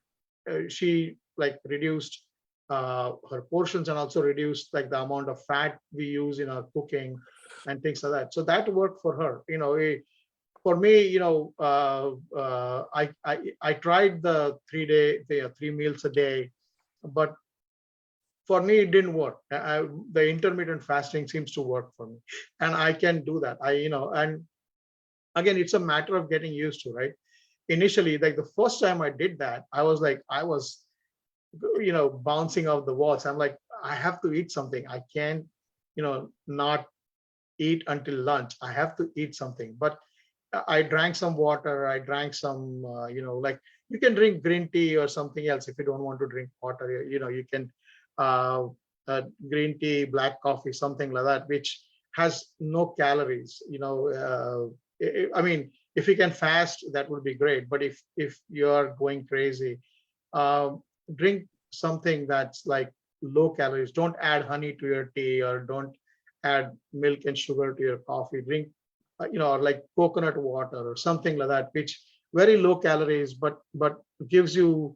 like reduced her portions and also reduced like the amount of fat we use in our cooking and things like that. So that worked for her. For me, I tried the 3 meals a day, but for me it didn't work. The intermittent fasting seems to work for me, and I can do that. And again, it's a matter of getting used to, right? Initially, like the first time I did that, I was bouncing off the walls. I'm like, I have to eat something. I can't not eat until lunch. I have to eat something. But I drank some water. I drank some, like you can drink green tea or something else if you don't want to drink water. You can uh, green tea, black coffee, something like that, which has no calories. I mean, if you can fast, that would be great. But if you're going crazy, drink something that's like low calories. Don't add honey to your tea, or don't add milk and sugar to your coffee. Drink or like coconut water or something like that, which very low calories, but gives you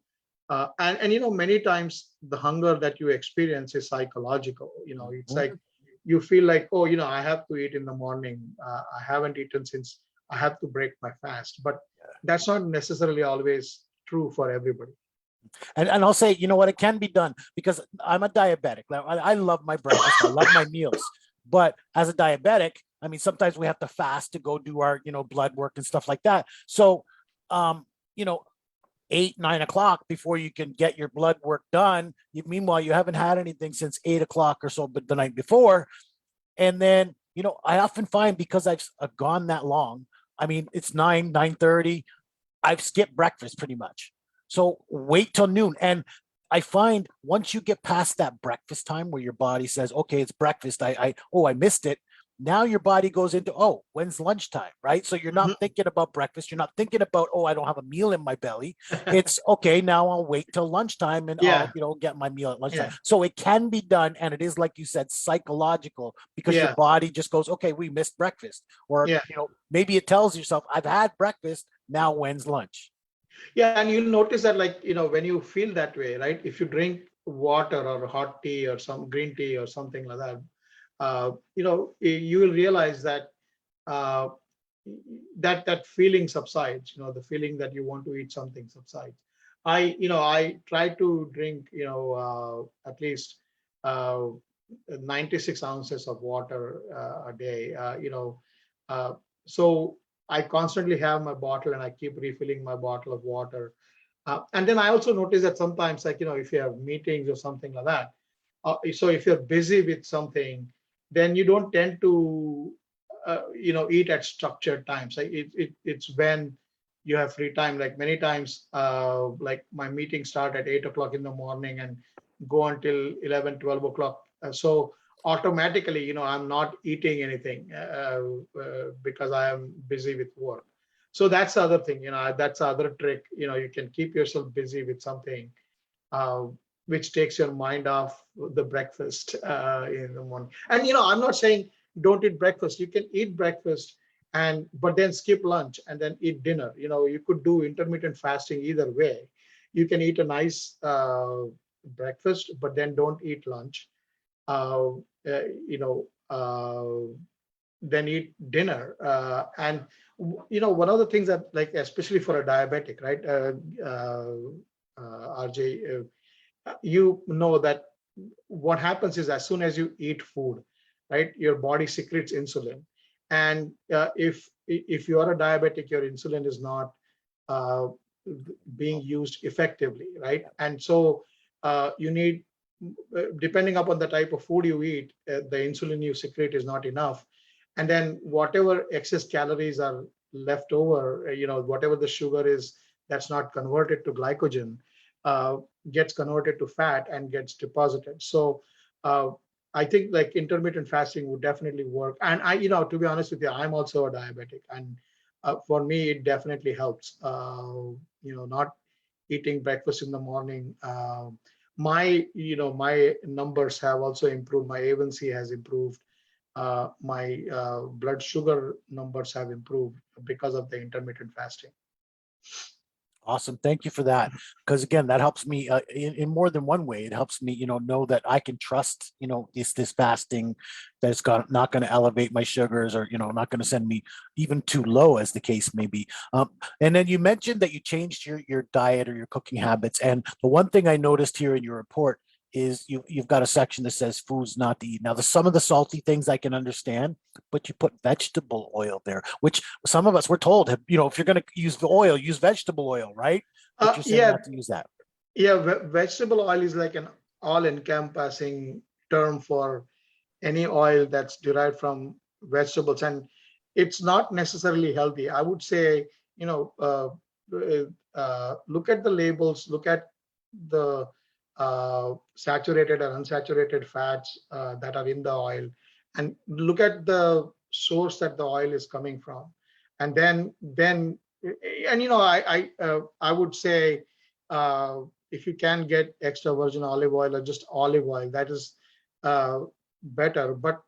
and many times the hunger that you experience is psychological. It's Mhm. like you feel like, oh, I have to eat in the morning. I haven't eaten since I have to break my fast. But that's not necessarily always true for everybody. And I'll say, you know what, it can be done because I'm a diabetic. I love my breakfast. I love my meals. But as a diabetic, I mean, sometimes we have to fast to go do our, blood work and stuff like that. So, you know, 8, 9 o'clock before you can get your blood work done. Meanwhile, you haven't had anything since 8 o'clock or so, but the night before. And then, I often find because I've gone that long, I mean, it's 9:30. I've skipped breakfast pretty much. So wait till noon. And I find once you get past that breakfast time where your body says, okay, it's breakfast. I missed it. Now your body goes into, oh, when's lunchtime, right? So you're not thinking about breakfast. You're not thinking about, oh, I don't have a meal in my belly. It's okay. Now I'll wait till lunchtime and Yeah. I'll, get my meal at lunchtime. Yeah. So it can be done. And it is, like you said, psychological because your Yeah. body just goes, okay, we missed breakfast. Or, Yeah. maybe it tells yourself, I've had breakfast. Now when's lunch? Yeah, and you'll notice that, like, when you feel that way, right? If you drink water or hot tea or some green tea or something like that, you will realize that uh, that feeling subsides. The feeling that you want to eat something subsides. I try to drink, at least uh, 96 ounces of water a day. Uh, so I constantly have my bottle and I keep refilling my bottle of water. And then I also notice that sometimes, like, if you have meetings or something like that, so if you're busy with something, then you don't tend to, eat at structured times. Like it's when you have free time. Like many times, like my meetings start at 8 o'clock in the morning and go until 11, 12 o'clock. So automatically, I'm not eating anything because I am busy with work. So that's the other thing, that's the other trick. You can keep yourself busy with something uh, which takes your mind off the breakfast in the morning. And I'm not saying don't eat breakfast. You can eat breakfast but then skip lunch and then eat dinner. You could do intermittent fasting either way. You can eat a nice breakfast, but then don't eat lunch. Uh, uh, you know, then eat dinner. And one of the things that, like, especially for a diabetic, right, RJ, you know that what happens is as soon as you eat food, right, your body secretes insulin. And if you are a diabetic, your insulin is not uh, being used effectively, right? And so you need, depending upon the type of food you eat, the insulin you secrete is not enough. And then whatever excess calories are left over, whatever the sugar is that's not converted to glycogen, uh, gets converted to fat and gets deposited. So uh, I think like intermittent fasting would definitely work. And to be honest with you, I'm also a diabetic, and for me, it definitely helps. Not eating breakfast in the morning. My numbers have also improved. My A1C has improved. My blood sugar numbers have improved because of the intermittent fasting. Awesome. Thank you for that. Because again, that helps me in more than one way. It helps me, know that I can trust, this fasting that it's not going to elevate my sugars or, not going to send me even too low as the case may be. And then you mentioned that you changed your diet or your cooking habits. And the one thing I noticed here in your report is you've got a section that says foods not to eat. Now, some of the salty things I can understand, but you put vegetable oil there, which some of us were told, if you're going to use the oil, use vegetable oil, right? But you're saying Yeah, not to use that. yeah. Vegetable oil is like an all-encompassing term for any oil that's derived from vegetables, and it's not necessarily healthy. I would say, look at the labels, look at the saturated and unsaturated fats that are in the oil, and look at the source that the oil is coming from. And then and I would say, if you can get extra virgin olive oil or just olive oil, that is uh, better. But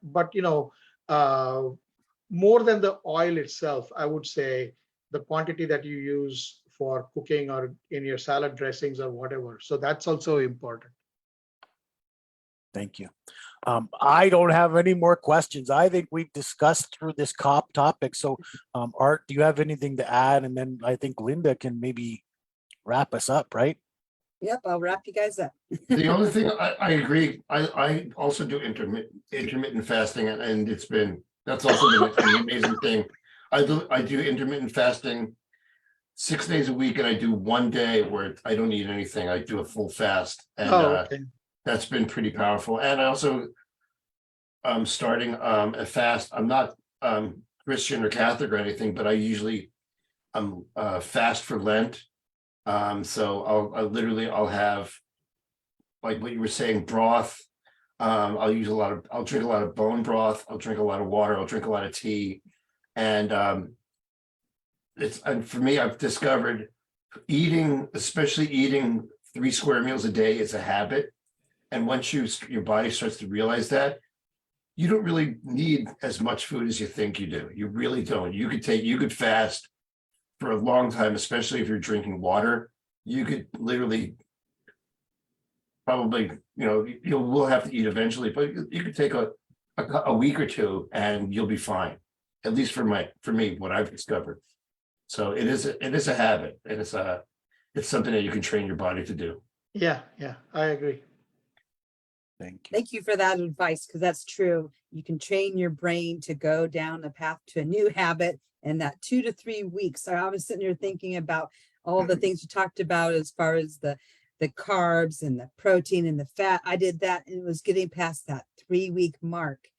uh, more than the oil itself, I would say the quantity that you use for cooking or in your salad dressings or whatever. So that's also important. Thank you. I don't have any more questions. I think we've discussed through this topic. So, Art, do you have anything to add? And then I think Linda can maybe wrap us up, right? Yep, I'll wrap you guys up. The only thing I agree, I also do intermittent fasting, and that's also been an amazing thing. I do intermittent fasting 6 days a week, and I do one day where I don't eat anything. I do a full fast, and Okay. that's been pretty powerful. And I also starting a fast. I'm not Christian or Catholic or anything, but I usually fast for Lent. So I'll have, like what you were saying, broth. I'll drink a lot of bone broth. I'll drink a lot of water. I'll drink a lot of tea. And and for me, I've discovered especially eating 3 square meals a day is a habit. And once your body starts to realize that, you don't really need as much food as you think you do. You really don't. You could fast for a long time, especially if you're drinking water. You could literally probably, you will have to eat eventually, but you could take a week or two and you'll be fine. At least for me, what I've discovered. So it is a habit, and it's something that you can train your body to do. Yeah, I agree. Thank you. Thank you for that advice, because that's true. You can train your brain to go down the path to a new habit in that 2 to 3 weeks. So I was sitting here thinking about all the things you talked about as far as the carbs and the protein and the fat. I did that and was getting past that 3-week mark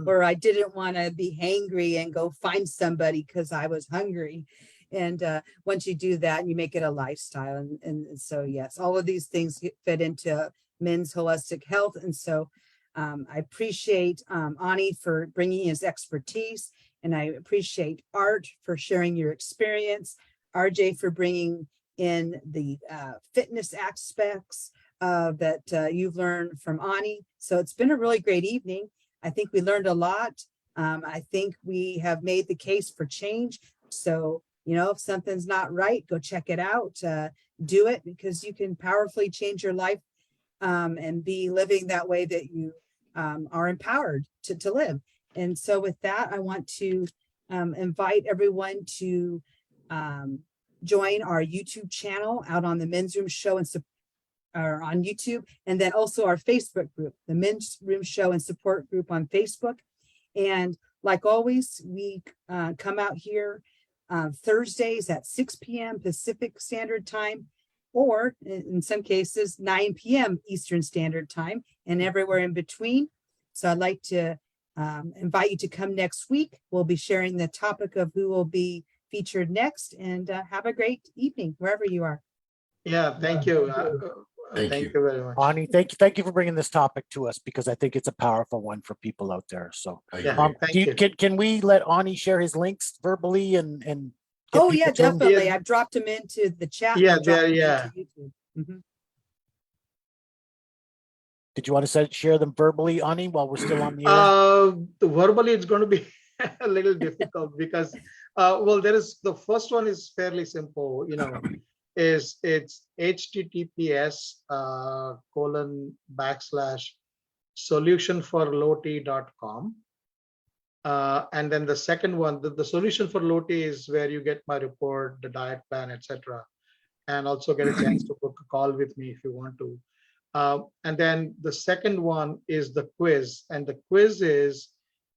where I didn't want to be hangry and go find somebody because I was hungry. And once you do that, you make it a lifestyle. And so, yes, all of these things fit into men's holistic health. And so I appreciate Ani for bringing his expertise, and I appreciate Art for sharing your experience, RJ for bringing in the fitness aspects that you've learned from Ani. So it's been a really great evening. I think we learned a lot. I think we have made the case for change. So, if something's not right, go check it out, do it, because you can powerfully change your life and be living that way that you are empowered to live. And so with that, I want to invite everyone to join our YouTube channel out on the Men's Room Show or on YouTube, and then also our Facebook group, the Men's Room Show and Support Group on Facebook. And like always, we come out here Thursdays at 6 p.m. Pacific Standard Time, or in some cases 9 p.m. Eastern Standard Time, and everywhere in between. So I'd like to invite you to come next week. We'll be sharing the topic of who will be featured next, and have a great evening wherever you are. Yeah, thank you. Thank You you. very much. Ani, thank you for bringing this topic to us, because I think it's a powerful one for people out there. So, Yeah, thank you. can we let Ani share his links verbally and get Oh people yeah, to him? definitely. Yeah. I've dropped them into the chat. Yeah, I've dropped there, them yeah. into YouTube. Mhm. Did you want to share them verbally, Ani, while we're still on the air? Verbally, it's going to be a little difficult because, the first one is fairly simple, it's https://solutionforlowt.com. And then the second one, the solution for low T is where you get my report, the diet plan, etc., and also get a chance to book a call with me if you want to. And then the second one is the quiz, and the quiz is,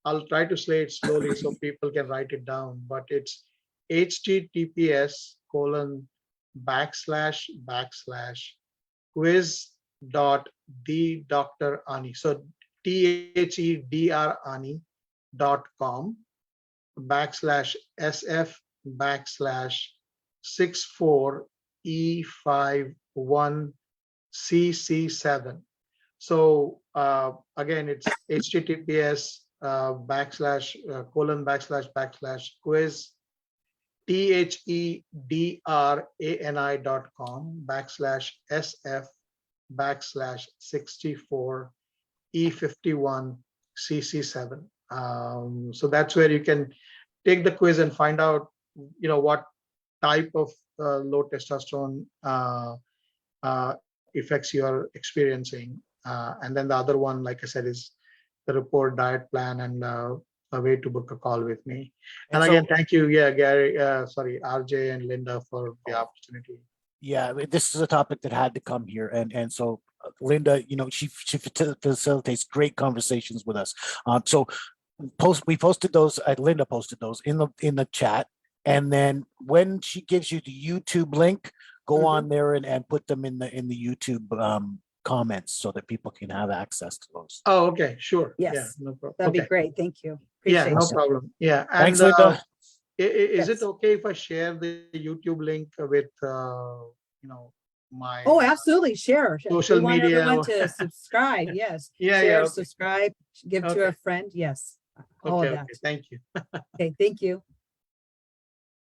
I'll try to say it slowly so people can write it down, but it's https://quiz.thedrani. So THEDRani.com/SF/64E51CC7. So again, it's https://quiz THEDRANI.com/SF/64E51CC7. So that's where you can take the quiz and find out what type of low testosterone effects you are experiencing. And then the other one, like I said, is the report, diet plan, and a way to book a call with me. And so- again, thank you, Gary, RJ and Linda for the opportunity. Yeah, this is a topic that had to come here, and so Linda, she facilitates great conversations with us. So we posted those. Linda posted those in the chat, and then when she gives you the YouTube link, go on there and put them in the YouTube comments so that people can have access to those. Oh, okay, sure. Yes. Yeah, no problem. That'd be Okay. great. Thank you. Yeah, Appreciate no it. problem. Yeah. And, Thanks, Linda. Is it Yes. okay if I share the YouTube link with my Oh, absolutely. Share. social We want media? everyone to subscribe. Yes. Yeah, Share, okay. subscribe, give to a Okay. friend. Yes. All Okay, of that. okay. Thank you. Okay. Thank you.